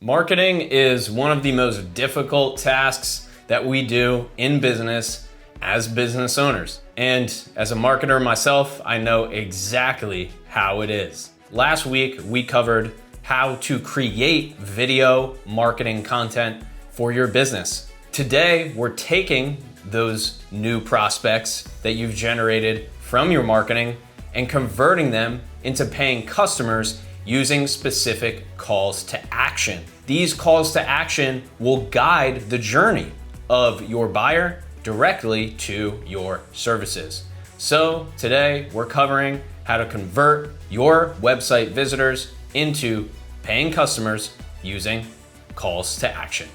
Marketing is one of the most difficult tasks that we do in business as business owners. And as a marketer myself, I know exactly how it is. Last week, we covered how to create video marketing content for your business. Today, we're taking those new prospects that you've generated from your marketing and converting them into paying customers using specific calls to action. These calls to action will guide the journey of your buyer directly to your services. So today we're covering how to convert your website visitors into paying customers using calls to action.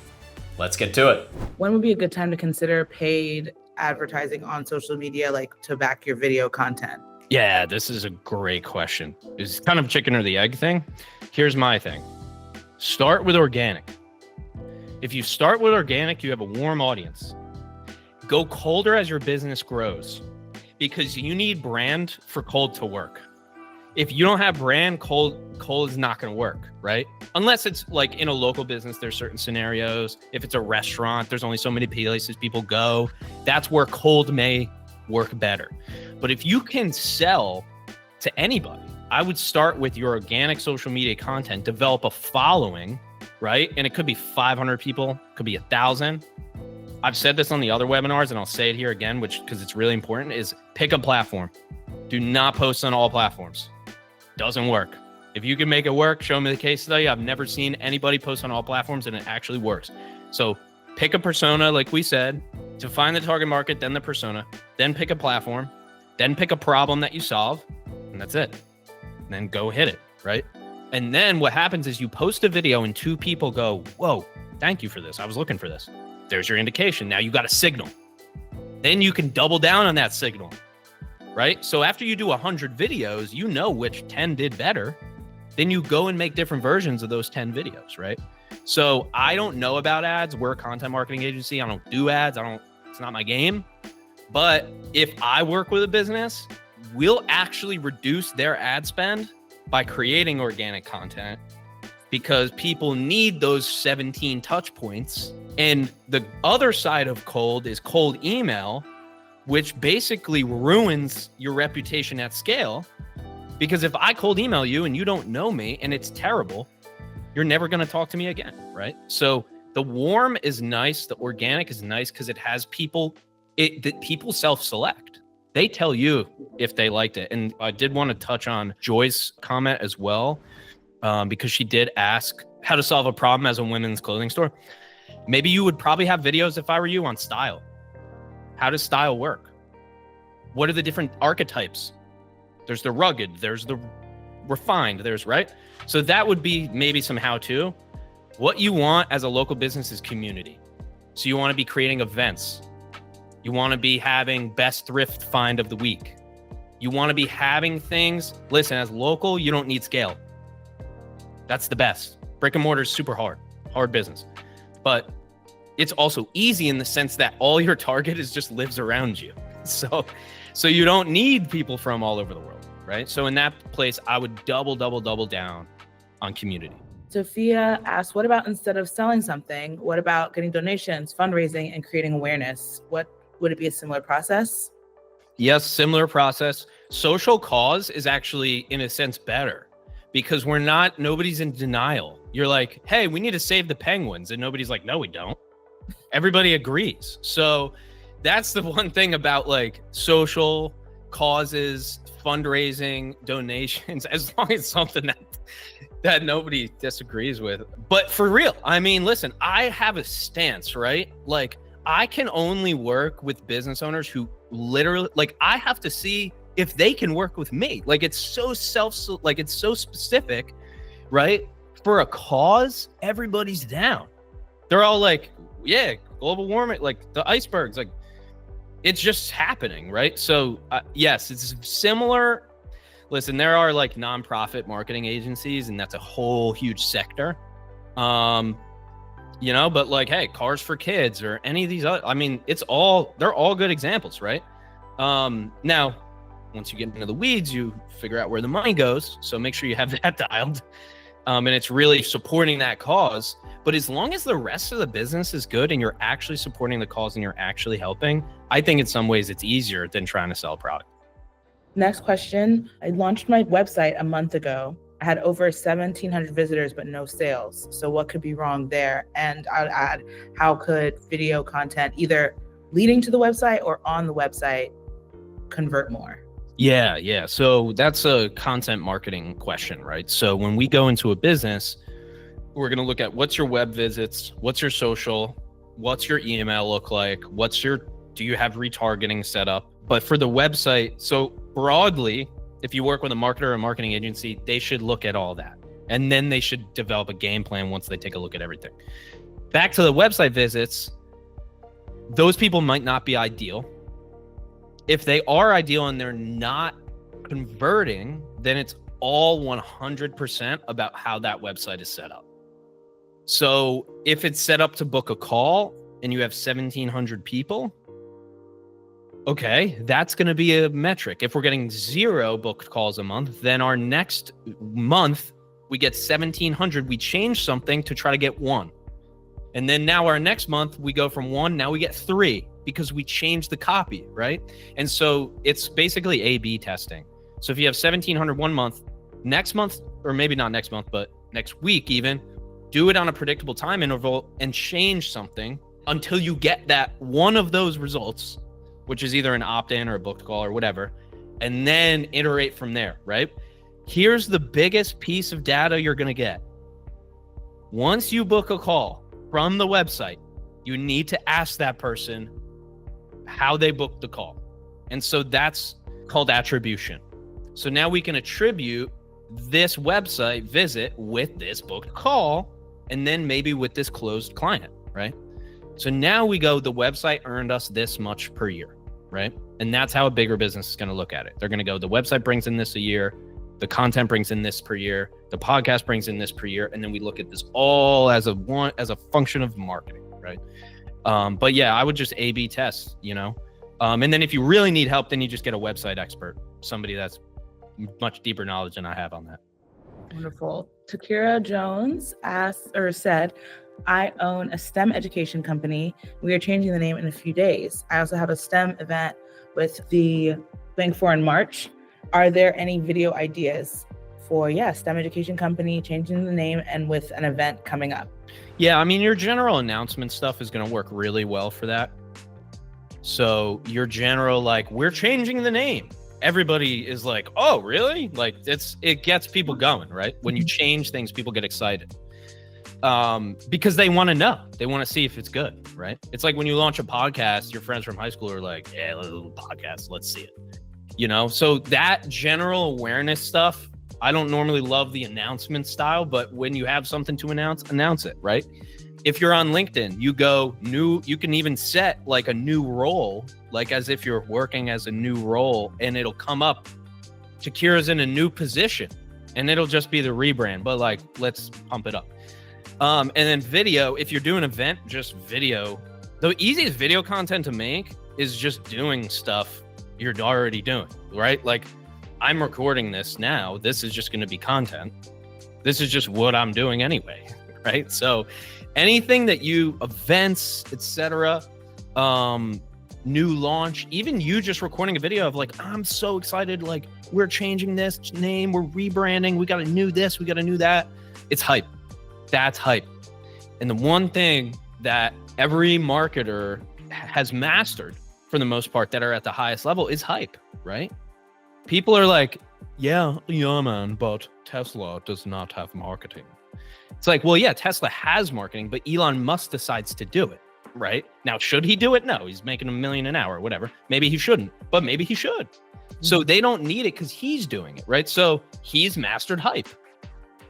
Let's get to it. When would be a good time to consider paid advertising on social media, like to back your video content? Yeah, this is a great question. It's kind of chicken or the egg thing. Here's my thing. Start with organic. If you start with organic, you have a warm audience. Go colder as your business grows because you need brand for cold to work. If you don't have brand, cold is not going to work, right? Unless it's like in a local business, there's certain scenarios. If it's a restaurant, there's only so many places people go. That's where cold may work better. But if you can sell to anybody, I would start with your organic social media content, develop a following, right? And it could be 500 people, could be 1,000. I've said this on the other webinars and I'll say it here again, because it's really important, is pick a platform. Do not post on all platforms. Doesn't work. If you can make it work, show me the case study. I've never seen anybody post on all platforms and it actually works. So pick a persona, like we said, to find the target market, then the persona, then pick a platform, then pick a problem that you solve, and that's it. And then go hit it, right? And then what happens is you post a video and 2 people go, whoa, thank you for this. I was looking for this. There's your indication. Now you got a signal. Then you can double down on that signal, right? So after you do 100 videos, you know which 10 did better. Then you go and make different versions of those 10 videos, right? So I don't know about ads. We're a content marketing agency. I don't do ads. It's not my game. But if I work with a business, we'll actually reduce their ad spend by creating organic content because people need those 17 touch points. And the other side of cold is cold email, which basically ruins your reputation at scale. Because if I cold email you and you don't know me and it's terrible, you're never going to talk to me again, right? So the warm is nice. The organic is nice because it has people, people self-select. They tell you if they liked it. And I did want to touch on Joy's comment as well, because she did ask how to solve a problem as a women's clothing store. Maybe you would probably have videos, if I were you, on style. How does style work? What are the different archetypes? There's the rugged, there's the refined, right? So that would be maybe some how-to. What you want as a local business is community. So you want to be creating events. You want to be having best thrift find of the week. You want to be having things. Listen, as local, you don't need scale. That's the best. Brick and mortar is super hard business. But it's also easy in the sense that all your target is just lives around you. So you don't need people from all over the world, right? So in that place, I would double down on community. Sophia asked, what about instead of selling something, what about getting donations, fundraising, and creating awareness? Would it be a similar process? Yes, similar process. Social cause is actually, in a sense, better because nobody's in denial. You're like, hey, we need to save the penguins. And nobody's like, no, we don't. Everybody agrees. So that's the one thing about like social causes, fundraising, donations, as long as it's something that nobody disagrees with. But for real, I mean, listen, I have a stance, right? Like, I can only work with business owners who literally, like, I have to see if they can work with me. Like, it's so it's so specific, right? For a cause, everybody's down. They're all like, yeah, global warming, like the icebergs, like it's just happening, right? So yes, it's similar. Listen, there are like nonprofit marketing agencies and that's a whole huge sector. But like, hey, Cars for Kids or any of these other, I mean, they're all good examples, right? Now, once you get into the weeds, you figure out where the money goes. So make sure you have that dialed. And it's really supporting that cause. But as long as the rest of the business is good and you're actually supporting the cause and you're actually helping, I think in some ways it's easier than trying to sell a product. Next question. I launched my website a month ago. I had over 1,700 visitors, but no sales. So what could be wrong there? And I'd add, how could video content either leading to the website or on the website convert more? Yeah. So that's a content marketing question, right? So when we go into a business, we're going to look at what's your web visits, what's your social, what's your email look like, do you have retargeting set up? But for the website, so broadly, if you work with a marketer or a marketing agency, they should look at all that. And then they should develop a game plan once they take a look at everything. Back to the website visits, those people might not be ideal. If they are ideal and they're not converting, then it's all 100% about how that website is set up. So if it's set up to book a call and you have 1,700 people, okay, that's going to be a metric. If we're getting 0 booked calls a month, then our next month we get 1,700. We change something to try to get 1. And then now our next month we go from 1, now we get 3 because we changed the copy, right? And so it's basically A/B testing. So if you have 1,700 one month, next month, or maybe not next month, but next week even, do it on a predictable time interval and change something until you get that one of those results, which is either an opt-in or a booked call or whatever, and then iterate from there, right? Here's the biggest piece of data you're going to get. Once you book a call from the website, you need to ask that person how they booked the call. And so that's called attribution. So now we can attribute this website visit with this booked call, and then maybe with this closed client, right? So now we go, the website earned us this much per year, right? And that's how a bigger business is going to look at it. They're going to go, the website brings in this a year, the content brings in this per year, the podcast brings in this per year, and then we look at this all as a function of marketing, right? But yeah, I would just A/B test, and then if you really need help, then you just get a website expert, somebody that's much deeper knowledge than I have on that. Wonderful. Takira Jones said, I own a STEM education company. We are changing the name in a few days. I also have a STEM event with the Bank 4 in March. Are there any video ideas for, STEM education company, changing the name and with an event coming up? Yeah, I mean, your general announcement stuff is going to work really well for that. So your general, we're changing the name. Everybody is like, oh, really? It gets people going, right? When you change things, people get excited. Because they want to know. They want to see if it's good, right? It's like when you launch a podcast, your friends from high school are like, yeah, let's do a podcast. Let's see it. So that general awareness stuff, I don't normally love the announcement style, but when you have something to announce it, right? If you're on LinkedIn, you go new, you can even set a new role, as if you're working as a new role, and it'll come up, Takira's in a new position, and it'll just be the rebrand, but let's pump it up. And then video, if you're doing an event, just video. The easiest video content to make is just doing stuff you're already doing, right? I'm recording this now. This is just going to be content. This is just what I'm doing anyway, right? So anything that events, etc., new launch, even you just recording a video of I'm so excited, we're changing this name, we're rebranding, we got to new this, we got to new that. It's hype. That's hype. And the one thing that every marketer has mastered for the most part that are at the highest level is hype, right? People are like, yeah, man, but Tesla does not have marketing. It's well, yeah, Tesla has marketing, but Elon Musk decides to do it, right? Now, should he do it? No, he's making $1 million an hour, whatever. Maybe he shouldn't, but maybe he should. So they don't need it because he's doing it, right? So he's mastered hype.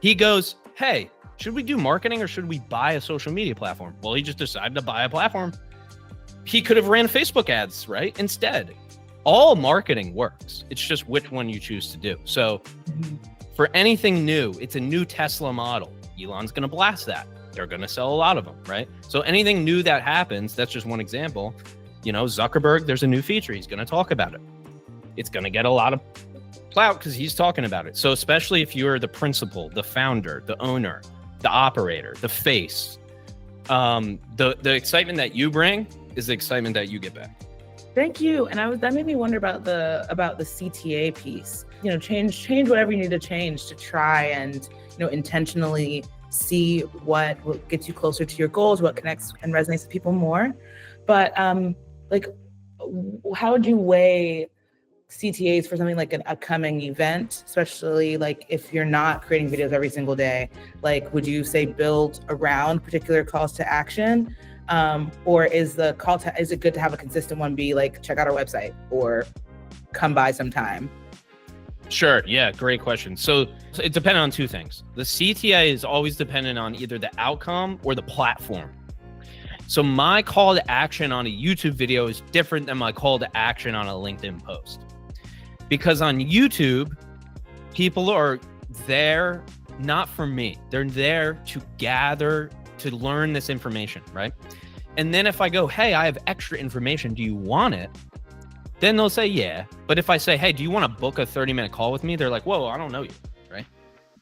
He goes, hey, should we do marketing or should we buy a social media platform? Well, he just decided to buy a platform. He could have ran Facebook ads, right? Instead, all marketing works. It's just which one you choose to do. So for anything new, it's a new Tesla model. Elon's going to blast that. They're going to sell a lot of them, right? So anything new that happens, that's just one example. Zuckerberg, there's a new feature. He's going to talk about it. It's going to get a lot of clout because he's talking about it. So especially if you're the principal, the founder, the owner, the operator, the face, the excitement that you bring is the excitement that you get back. Thank you. And that made me wonder about the CTA piece. You know, change whatever you need to change to try and, you know, intentionally see what gets you closer to your goals, what connects and resonates with people more. But like, how would you weigh CTAs for something like an upcoming event, especially like if you're not creating videos every single day? Like, would you say build around particular calls to action? Or is it good to have a consistent one be like, check out our website or come by sometime? Sure. Yeah. Great question. So it depends on two things. The CTA is always dependent on either the outcome or the platform. So my call to action on a YouTube video is different than my call to action on a LinkedIn post. Because on YouTube, people are there not for me. They're there to gather, to learn this information, right? And then if I go, hey, I have extra information, do you want it? Then they'll say, yeah. But if I say, hey, do you want to book a 30-minute call with me? They're like, whoa, I don't know you, right?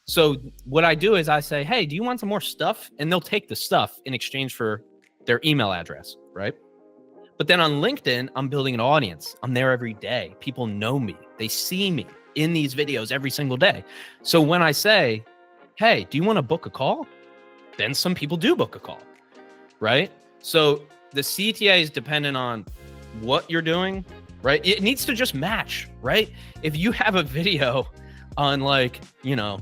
So what I do is I say, hey, do you want some more stuff? And they'll take the stuff in exchange for their email address, right? But then on LinkedIn, I'm building an audience. I'm there every day. People know me. They see me in these videos every single day. So when I say, hey, do you want to book a call? Then some people do book a call, right? So the CTA is dependent on what you're doing, right? It needs to just match, right? If you have a video on like, you know,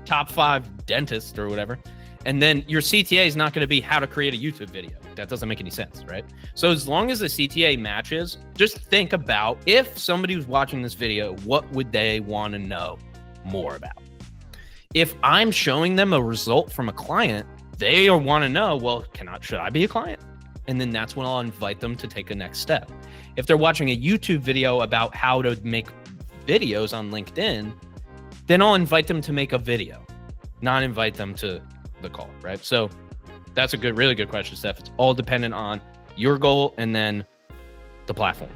top 5 dentists or whatever, and then your CTA is not going to be how to create a YouTube video. That doesn't make any sense, right? So as long as the CTA matches, just think about if somebody was watching this video, what would they want to know more about? If I'm showing them a result from a client, they want to know, well, should I be a client? And then that's when I'll invite them to take a next step. If they're watching a YouTube video about how to make videos on LinkedIn, then I'll invite them to make a video, not invite them to the call, right? So that's a really good question, Steph. It's all dependent on your goal and then the platform.